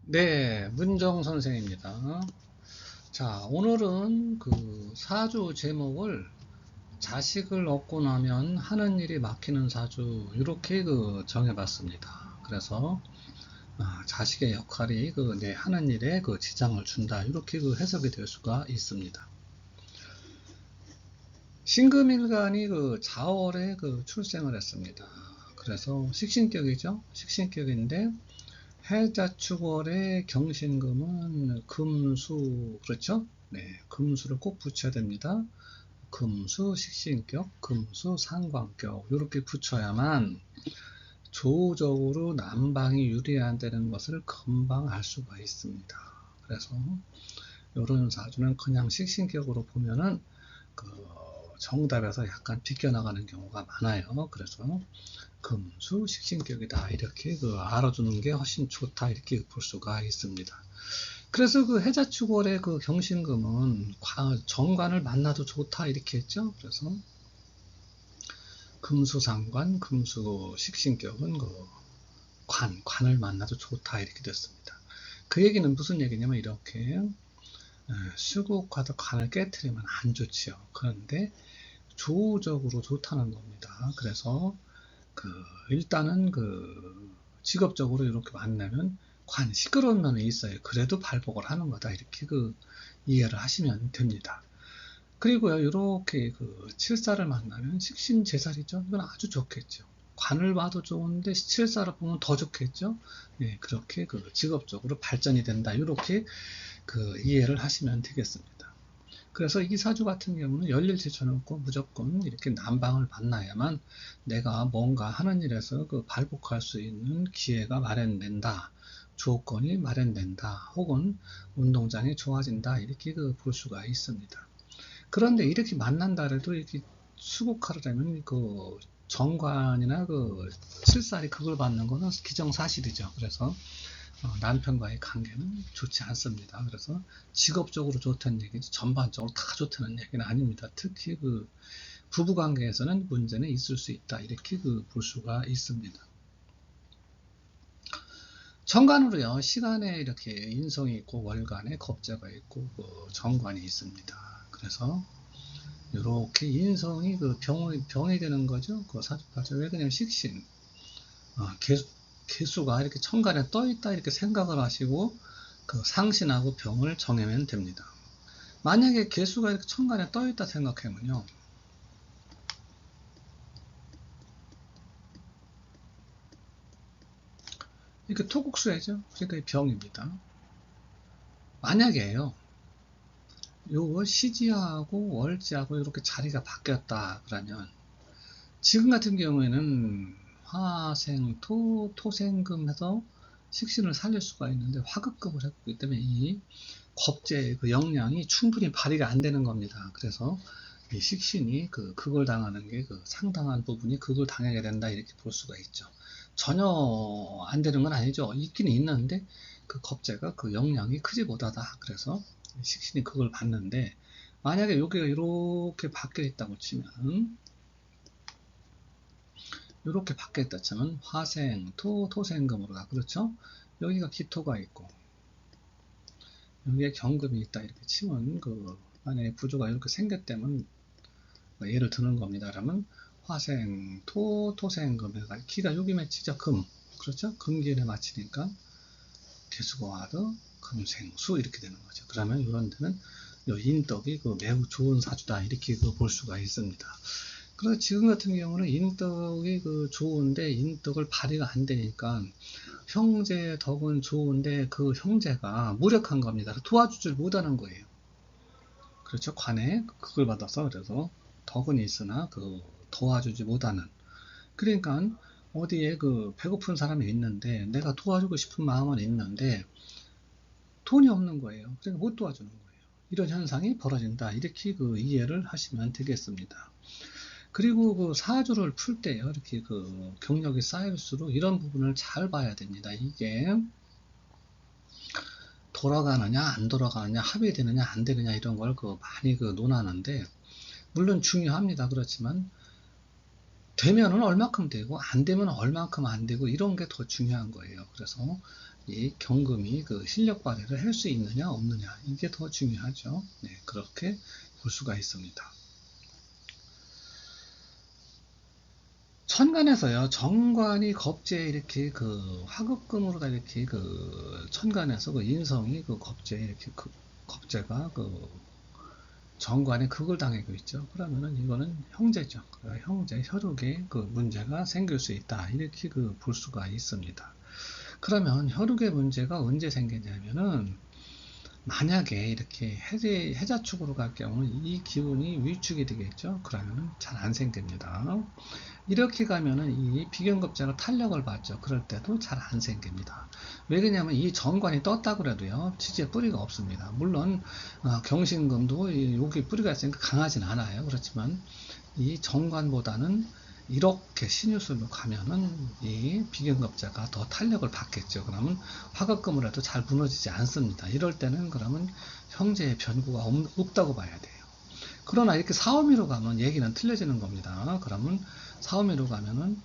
네, 문정 선생입니다. 자, 오늘은 그 사주 제목을 자식을 얻고 나면 하는 일이 막히는 사주 이렇게 정해봤습니다. 그래서 자식의 역할이 내 하는 일에 지장을 준다 이렇게 해석이 될 수가 있습니다. 신금일간이 자월에 출생을 했습니다. 그래서 식신격이죠. 식신격인데 해자축월의 경신금은 금수, 그렇죠? 네, 금수를 꼭 붙여야 됩니다. 금수 식신격, 금수 상관격 이렇게 붙여야만 조적으로 남방이 유리한다는 것을 금방 알 수가 있습니다. 그래서 이런 사주는 그냥 식신격으로 보면은 그 정답에서 약간 비껴나가는 경우가 많아요. 그래서 금수 식신격이다 이렇게 알아두는 게 훨씬 좋다 이렇게 볼 수가 있습니다. 그래서 해자축월의 경신금은 정관을 만나도 좋다 이렇게 했죠. 그래서 금수상관, 금수식신격은 관을 만나도 좋다 이렇게 됐습니다. 그 얘기는 무슨 얘기냐면 이렇게 수국과도 관을 깨뜨리면 안 좋지요. 그런데 조적으로 좋다는 겁니다. 그래서 일단은 직업적으로 이렇게 만나면 시끄러운 면이 있어요. 그래도 발복을 하는 거다 이렇게 이해를 하시면 됩니다. 그리고요 이렇게 칠사를 만나면 식신제살이죠. 이건 아주 좋겠죠. 관을 봐도 좋은데 칠사를 보면 더 좋겠죠. 네, 그렇게 직업적으로 발전이 된다 이렇게 이해를 하시면 되겠습니다. 그래서 이 사주 같은 경우는 열일 제쳐놓고 무조건 이렇게 난방을 만나야만 내가 뭔가 하는 일에서 발복할 수 있는 기회가 마련된다. 조건이 마련된다. 혹은 운동장이 좋아진다. 이렇게 볼 수가 있습니다. 그런데 이렇게 만난다 해도 이렇게 수국하려면 정관이나 칠살이 그걸 받는 거는 기정사실이죠. 그래서 남편과의 관계는 좋지 않습니다. 그래서 직업적으로 좋다는 얘기지 전반적으로 다 좋다는 얘기는 아닙니다. 특히 부부관계에서는 문제는 있을 수 있다. 이렇게 볼 수가 있습니다. 정관으로요 시간에 이렇게 인성이 있고 월간에 겁재가 있고 정관이 있습니다. 그래서 이렇게 인성이 병이 되는 거죠. 사주파죠. 왜 그냥 식신 개수가 이렇게 천간에 떠 있다 이렇게 생각을 하시고 상신하고 병을 정하면 됩니다. 만약에 개수가 이렇게 천간에 떠 있다 생각하면요. 이렇게 토국수해죠. 그러니까 병입니다. 만약에요. 요거 시지하고 월지하고 이렇게 자리가 바뀌었다 그러면 지금 같은 경우에는 화생토 토생금 해서 식신을 살릴 수가 있는데 화급금을 했기 때문에 이 겁재의 역량이 충분히 발휘가 안 되는 겁니다. 그래서 이 식신이 그걸 당하는 게 상당한 부분이 그걸 당하게 된다 이렇게 볼 수가 있죠. 전혀 안 되는 건 아니죠. 있기는 있는데 겁재가 역량이 크지 못하다. 그래서 식신이 그걸 받는데 만약에 여기가 이렇게 바뀌어 있다고 치면 이렇게 바뀌었다 치면 화생, 토생금으로 다 그렇죠? 여기가 기토가 있고 여기에 경금이 있다 이렇게 치면 만약에 구조가 이렇게 생겼다면 예를 드는 겁니다. 그러면 화생, 토생금 해가 기가 여기 맺히죠. 금. 그렇죠? 금기에 맞히니까 개수가 와도 금생수 이렇게 되는 거죠. 그러면 이런 데는 인덕이 매우 좋은 사주다 이렇게 볼 수가 있습니다. 그래서 지금 같은 경우는 인덕이 좋은데 인덕을 발휘가 안 되니까 형제 덕은 좋은데 형제가 무력한 겁니다. 도와주질 못하는 거예요. 그렇죠. 관에 그걸 받아서 그래서 덕은 있으나 도와주지 못하는. 그러니까 어디에 배고픈 사람이 있는데 내가 도와주고 싶은 마음은 있는데 돈이 없는 거예요. 그러니까 못 도와주는 거예요. 이런 현상이 벌어진다. 이렇게 이해를 하시면 되겠습니다. 그리고 사주를 풀 때요. 이렇게 경력이 쌓일수록 이런 부분을 잘 봐야 됩니다. 이게 돌아가느냐 안 돌아가느냐 합의되느냐 안 되느냐 이런 걸 많이 논하는데 물론 중요합니다. 그렇지만 되면은 얼마큼 되고 안 되면 얼마큼 안 되고 이런 게 더 중요한 거예요. 그래서 이 경금이 그 실력 발휘를 할 수 있느냐 없느냐 이게 더 중요하죠. 네, 그렇게 볼 수가 있습니다. 천간에서요, 정관이 겁재에 이렇게 그 화급금으로다 이렇게 그 천간에서 그 인성이 그 겁재에 이렇게 그 겁재가 그 정관에 극을 당하고 있죠. 그러면은 이거는 형제죠. 형제, 혈육에 그 문제가 생길 수 있다. 이렇게 그 볼 수가 있습니다. 그러면 혈육의 문제가 언제 생기냐면은 만약에 이렇게 해자축으로 갈 경우는 이 기운이 위축이 되겠죠. 그러면은 잘 안 생깁니다. 이렇게 가면은 이 비견급자가 탄력을 받죠. 그럴 때도 잘 안 생깁니다. 왜 그러냐면 이 정관이 떴다 그래도요, 지지에 뿌리가 없습니다. 물론 경신금도 여기 뿌리가 있으니까 강하진 않아요. 그렇지만 이 정관보다는 이렇게 신유술로 가면은 이 비견급자가 더 탄력을 받겠죠. 그러면 화급금을 해도 잘 무너지지 않습니다. 이럴 때는 그러면 형제의 변구가 없다고 봐야 돼요. 그러나 이렇게 사오미로 가면 얘기는 틀려지는 겁니다. 그러면 사오미로 가면은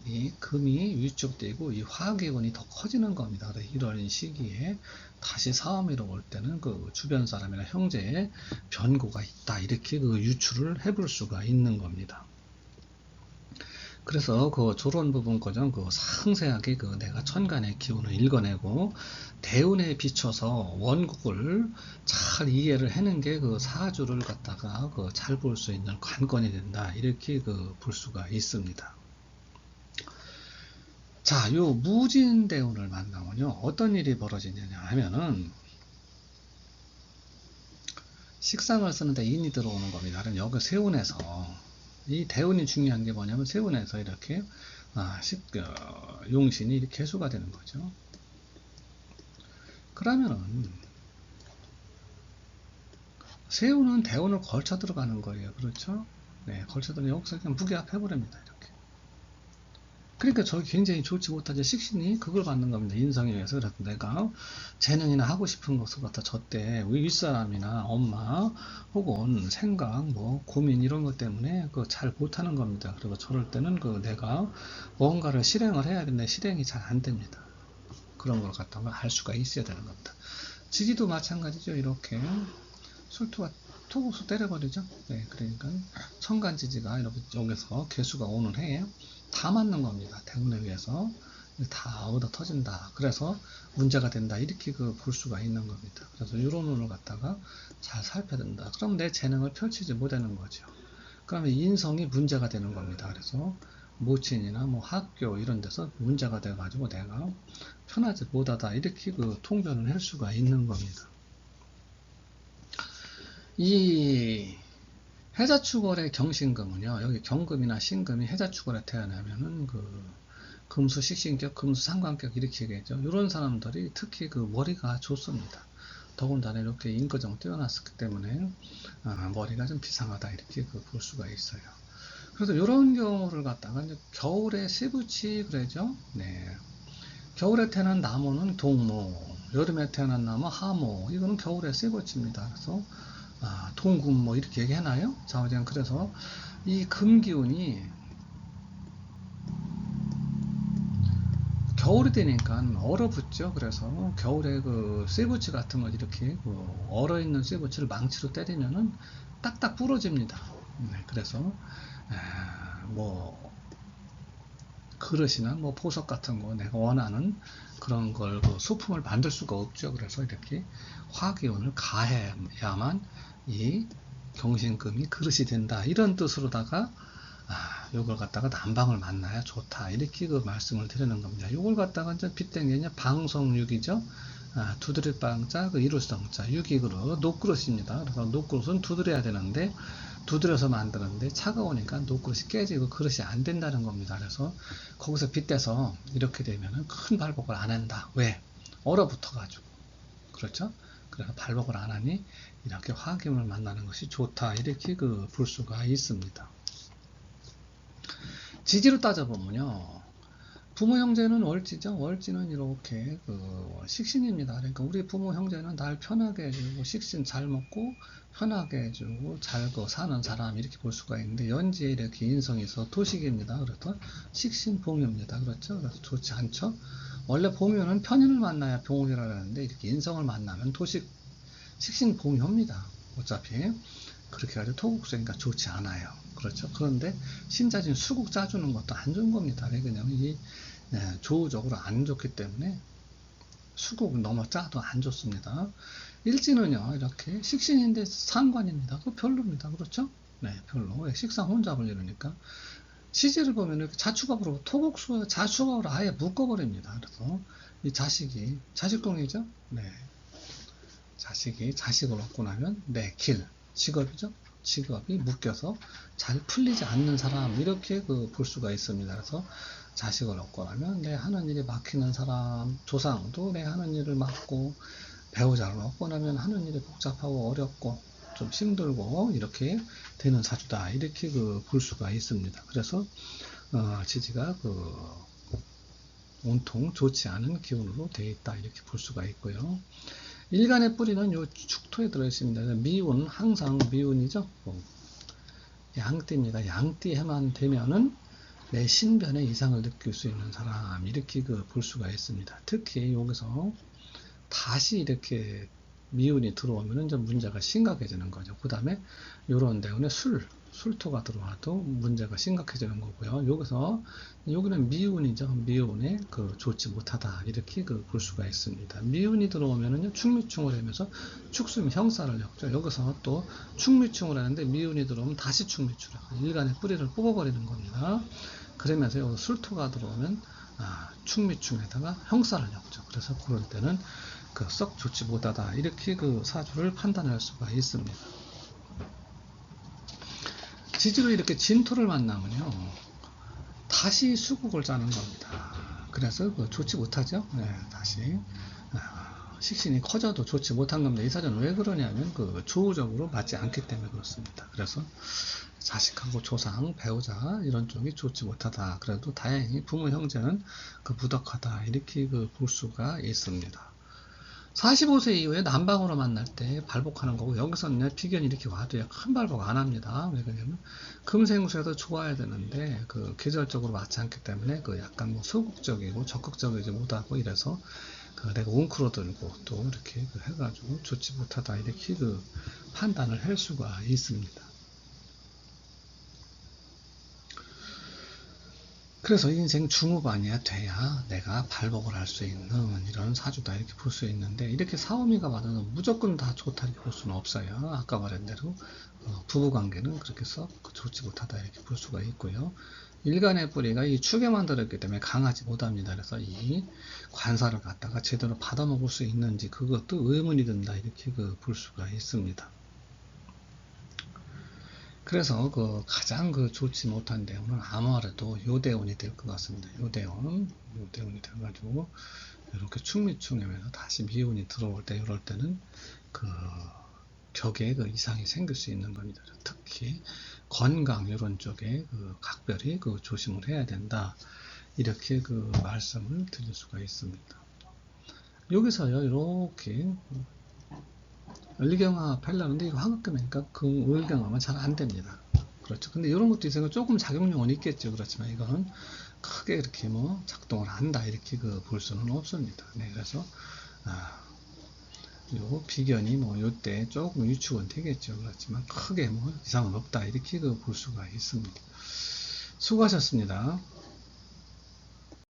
이 금이 위축되고 이 화기운이 더 커지는 겁니다. 이런 시기에 다시 사오미로 올 때는 그 주변 사람이나 형제의 변고가 있다. 이렇게 그 유추를 해볼 수가 있는 겁니다. 그래서 그 조론 부분 거정 그 상세하게 그 내가 천간의 기운을 읽어내고 대운에 비춰서 원국을 잘 이해를 하는 게 그 사주를 갖다가 그 잘 볼 수 있는 관건이 된다. 이렇게 그 볼 수가 있습니다. 자, 요 무진대운을 만나면요, 어떤 일이 벌어지느냐 하면은 식상을 쓰는데 인이 들어오는 겁니다. 그럼 여기 세운에서 이 대운이 중요한 게 뭐냐면 세운에서 이렇게 용신이 이렇게 해수가 되는 거죠. 그러면은 세운은 대운을 걸쳐 들어가는 거예요. 그렇죠? 네, 걸쳐 들어가면 여기서 그냥 무게합 해버립니다. 이렇게. 그러니까 저기 굉장히 좋지 못하죠. 식신이 그걸 받는 겁니다. 인성에 의해서. 그래서 내가 재능이나 하고 싶은 것을 갖다 줬대. 윗사람이나 엄마 혹은 생각, 뭐 고민 이런 것 때문에 그 잘 못하는 겁니다. 그리고 저럴 때는 그 내가 뭔가를 실행을 해야 되는데 실행이 잘 안 됩니다. 그런 걸 갖다가 알 수가 있어야 되는 겁니다. 지지도 마찬가지죠. 이렇게 술토가 토국수 때려버리죠. 네, 그러니까 천간지지가 이렇게 여기서 개수가 오는 해에 다 맞는 겁니다. 대운에 의해서 다 얻어 터진다. 그래서 문제가 된다. 이렇게 그 볼 수가 있는 겁니다. 그래서 이런 운을 갖다가 잘 살펴야 된다. 그럼 내 재능을 펼치지 못하는 거죠. 그러면 인성이 문제가 되는 겁니다. 그래서 모친이나 뭐 학교 이런 데서 문제가 돼가지고 내가 편하지 못하다. 이렇게 그 통변을 할 수가 있는 겁니다. 이 해자축월의 경신금은요, 여기 경금이나 신금이 해자축월에 태어나면은 그 금수 식신격, 금수 상관격 이렇게 얘기하죠. 이런 사람들이 특히 그 머리가 좋습니다. 더군다나 이렇게 인거정 뛰어났기 때문에 머리가 좀 비상하다 이렇게 그 볼 수가 있어요. 그래서 이런 경우를 갖다가 이제 겨울에 시부치 그러죠. 네. 겨울에 태어난 나무는 동무, 여름에 태어난 나무 하모. 이거는 겨울에 시부치입니다. 그래서 동금 뭐 이렇게 얘기하나요? 자, 그래서 이 금기운이 겨울이 되니까 얼어붙죠. 그래서 겨울에 그 쇠붙이 같은 걸 이렇게 그 얼어있는 쇠붙이를 망치로 때리면은 딱딱 부러집니다. 네, 그래서 뭐 그릇이나 뭐 보석 같은 거 내가 원하는 그런 걸 그 소품을 만들 수가 없죠. 그래서 이렇게 화기운을 가해야만 이 경신금이 그릇이 된다. 이런 뜻으로다가 요걸 갖다가 난방을 만나야 좋다. 이렇게 그 말씀을 드리는 겁니다. 요걸 갖다가 이제 빗댄 방송육이죠. 두드릴 방자, 그 이룰성자, 육익으로 녹그릇입니다. 그래서 녹그릇은 두드려야 되는데, 두드려서 만드는데 차가우니까 녹그릇이 깨지고 그릇이 안 된다는 겁니다. 그래서 거기서 빗대서 이렇게 되면은 큰 발복을 안 한다. 왜? 얼어붙어가지고. 그렇죠? 그래서 발복을 안 하니 이렇게 화기운을 만나는 것이 좋다. 이렇게 그 볼 수가 있습니다. 지지로 따져보면요, 부모 형제는 월지죠. 월지는 이렇게 식신입니다. 그러니까 우리 부모 형제는 날 편하게 해주고 식신 잘 먹고 편하게 해주고 잘 사는 사람 이렇게 볼 수가 있는데 연지에 이렇게 인성이 있어 도식입니다. 그래서 식신 봉유입니다. 그렇죠? 그래서 좋지 않죠. 원래 봉유는 편인을 만나야 봉이라고 하는데 이렇게 인성을 만나면 도식 식신 봉유입니다. 어차피 그렇게 가지고 토국수니까 좋지 않아요. 그렇죠. 그런데 신자진 수국 짜주는 것도 안 좋은 겁니다. 왜냐면 이 조우적으로 안 좋기 때문에 수국 너무 짜도 안 좋습니다. 일지는요 이렇게 식신인데 상관입니다. 그거 별로입니다. 그렇죠? 네, 별로. 식상 혼잡을 이루니까 시제를 보면 이렇게 자축업으로 토국수 자축업으로 아예 묶어버립니다. 그래서 이 자식이 자식동이죠. 네, 자식이 자식을 얻고 나면 내 길 직업이죠. 직업이 묶여서 잘 풀리지 않는 사람 이렇게 볼 수가 있습니다. 그래서 자식을 얻고 나면 내 하는 일이 막히는 사람, 조상도 내 하는 일을 막고 배우자를 얻고 나면 하는 일이 복잡하고 어렵고 좀 힘들고 이렇게 되는 사주다 이렇게 볼 수가 있습니다. 그래서 지지가 온통 좋지 않은 기운으로 되어 있다 이렇게 볼 수가 있고요. 일간의 뿌리는 요 축토에 들어있습니다. 미운 항상 미운이죠. 양띠입니다. 양띠에만 되면은 내 신변에 이상을 느낄 수 있는 사람 이렇게 볼 수가 있습니다. 특히 여기서 다시 이렇게 미운이 들어오면 좀 문제가 심각해지는 거죠. 그 다음에 요런 데에 술토가 들어와도 문제가 심각해지는 거고요. 여기는 미운이죠. 미운에 좋지 못하다 이렇게 볼 수가 있습니다. 미운이 들어오면은요 축미충을 하면서 축수미 형사를 엮죠. 여기서 또 축미충을 하는데 미운이 들어오면 다시 축미충을 일간의 뿌리를 뽑아버리는 겁니다. 그러면서 여기 술토가 들어오면 축미충에다가 형사를 엮죠. 그래서 그럴 때는 썩 좋지 못하다 이렇게 사주를 판단할 수가 있습니다. 지지로 이렇게 진토를 만나면요 다시 수국을 짜는 겁니다. 그래서 좋지 못하죠. 네, 다시 식신이 커져도 좋지 못한 겁니다. 이 사주는 왜 그러냐면 조우적으로 맞지 않기 때문에 그렇습니다. 그래서 자식하고 조상, 배우자 이런 쪽이 좋지 못하다. 그래도 다행히 부모 형제는 무덕하다 이렇게 볼 수가 있습니다. 45세 이후에 남방으로 만날 때 발복하는 거고 여기서는 비견이 이렇게 와도 큰 발복 안 합니다. 왜 그러냐면 금생수에도 좋아야 되는데 계절적으로 맞지 않기 때문에 약간 소극적이고 적극적이지 못하고 이래서 내가 웅크로 들고 또 이렇게 해가지고 좋지 못하다 이렇게 판단을 할 수가 있습니다. 그래서 인생 중후반이야 돼야 내가 발복을 할 수 있는 이런 사주다 이렇게 볼 수 있는데 이렇게 사오미가 받아서 무조건 다 좋다 이렇게 볼 수는 없어요. 아까 말한 대로 부부관계는 그렇게 썩 좋지 못하다 이렇게 볼 수가 있고요. 일간의 뿌리가 이 축에만 들었기 때문에 강하지 못합니다. 그래서 이 관사를 갖다가 제대로 받아먹을 수 있는지 그것도 의문이 든다 이렇게 볼 수가 있습니다. 그래서 가장 좋지 못한 대운은 아무래도 요대운이 될 것 같습니다. 요대운이 돼가지고 이렇게 축미충하면서 다시 미운이 들어올 때 이럴 때는 격에 이상이 생길 수 있는 겁니다. 특히 건강 이런 쪽에 각별히 조심을 해야 된다 이렇게 말씀을 드릴 수가 있습니다. 여기서요 이렇게 을경화 팔라는데 이거 화극금이니까 을경화만 잘 안 됩니다. 그렇죠. 근데 이런 것도 있으니까 조금 작용력은 있겠죠. 그렇지만 이거는 크게 이렇게 작동을 한다 이렇게 볼 수는 없습니다. 네, 그래서 요 비견이 요때 조금 위축은 되겠죠. 그렇지만 크게 이상은 없다 이렇게 볼 수가 있습니다. 수고하셨습니다.